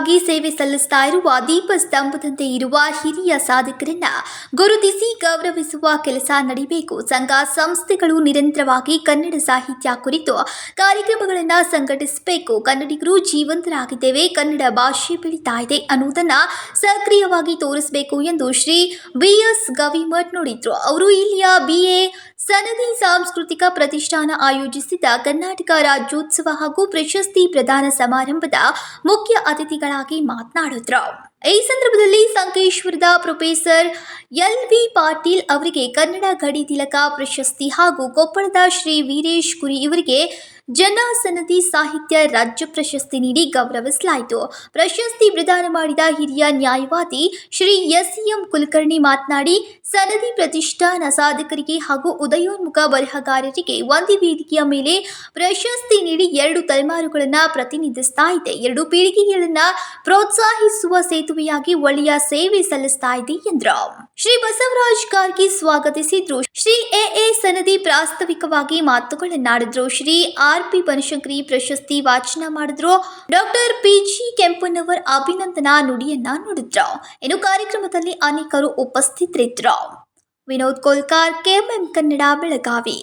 ನಿರಂತರವಾಗಿ ಸೇವೆ ಸಲ್ಲಿಸ್ತಾ ಇರುವ ದೀಪ ಸ್ತಂಭದಂತೆ ಇರುವ ಹಿರಿಯ ಸಾಧಕರನ್ನ ಗುರುತಿಸಿ ಗೌರವಿಸುವ ಕೆಲಸ ನಡೆಯಬೇಕು. ಸಂಘ ಸಂಸ್ಥೆಗಳು ನಿರಂತರವಾಗಿ ಕನ್ನಡ ಸಾಹಿತ್ಯ ಕುರಿತು ಕಾರ್ಯಕ್ರಮಗಳನ್ನು ಸಂಘಟಿಸಬೇಕು. ಕನ್ನಡಿಗರು ಜೀವಂತರಾಗಿದ್ದೇವೆ, ಕನ್ನಡ ಭಾಷೆ ಬೆಳೀತಾ ಇದೆ ಅನ್ನುವುದನ್ನ ಸಕ್ರಿಯವಾಗಿ ತೋರಿಸಬೇಕು ಎಂದು ಶ್ರೀ BS ಗವಿಮಠ್ ನುಡಿದ್ರು. ಅವರು ಇಲ್ಲಿಯ BA ಸನದಿ ಸಾಂಸ್ಕೃತಿಕ ಪ್ರತಿಷ್ಠಾನ ಆಯೋಜಿಸಿದ್ದ ಕರ್ನಾಟಕ ರಾಜ್ಯೋತ್ಸವ ಹಾಗೂ ಪ್ರಶಸ್ತಿ ಪ್ರದಾನ ಸಮಾರಂಭದ ಮುಖ್ಯ ಅತಿಥಿಗಳಾಗಿ ಮಾತನಾಡಿದ್ರು. ಈ ಸಂದರ್ಭದಲ್ಲಿ ಸಂಕೇಶ್ವರದ ಪ್ರೊಫೆಸರ್ LV ಪಾಟೀಲ್ ಅವರಿಗೆ ಕನ್ನಡ ಗಡಿ ತಿಲಕ ಪ್ರಶಸ್ತಿ ಹಾಗೂ ಕೊಪ್ಪಳದ ಶ್ರೀ ವೀರೇಶ್ ಕುರಿ ಇವರಿಗೆ ಜನಸನದಿ ಸಾಹಿತ್ಯ ರಾಜ್ಯ ಪ್ರಶಸ್ತಿ ನೀಡಿ ಗೌರವಿಸಲಾಯಿತು. ಪ್ರಶಸ್ತಿ ಪ್ರದಾನ ಮಾಡಿದ ಹಿರಿಯ ನ್ಯಾಯವಾದಿ ಶ್ರೀ SEM ಕುಲಕರ್ಣಿ ಮಾತನಾಡಿ, ಸನದಿ ಪ್ರತಿಷ್ಠಾನ ಸಾಧಕರಿಗೆ ಹಾಗೂ ಉದಯೋನ್ಮುಖ ಬರಹಗಾರರಿಗೆ ಒಂದೇ ವೇದಿಕೆಯ ಮೇಲೆ ಪ್ರಶಸ್ತಿ ನೀಡಿ 2 ತಲೆಮಾರುಗಳನ್ನು ಪ್ರತಿನಿಧಿಸ್ತಾ ಇದೆ. 2 ಪೀಳಿಗೆಗಳನ್ನು ಪ್ರೋತ್ಸಾಹಿಸುವ ಸೇತುವೆಯಾಗಿ ಒಳ್ಳೆಯ ಸೇವೆ ಸಲ್ಲಿಸ್ತಾ ಇದೆ ಎಂದರು. ಶ್ರೀ ಬಸವರಾಜ್ ಗಾರ್ಗಿ ಸ್ವಾಗತಿಸಿದ್ರು. ಶ್ರೀ AA ಸನದಿ ಪ್ರಾಸ್ತಾವಿಕವಾಗಿ ಮಾತುಗಳನ್ನಾಡಿದ್ರು. ಶ್ರೀ RP ಬನಶಂಕರಿ ಪ್ರಶಸ್ತಿ ವಾಚನ ಮಾಡಿದ್ರು. ಡಾಕ್ಟರ್ PG ಕೆಂಪನವರ್ ಅಭಿನಂದನಾ ನುಡಿಯನ್ನ ನುಡಿದ್ರು. ಇನ್ನು ಕಾರ್ಯಕ್ರಮದಲ್ಲಿ ಅನೇಕರು ಉಪಸ್ಥಿತರಿದ್ದರು. ವಿನೋದ್ ಕೋಲ್ಕಾರ್, KMM ಕನ್ನಡ, ಬೆಳಗಾವಿ.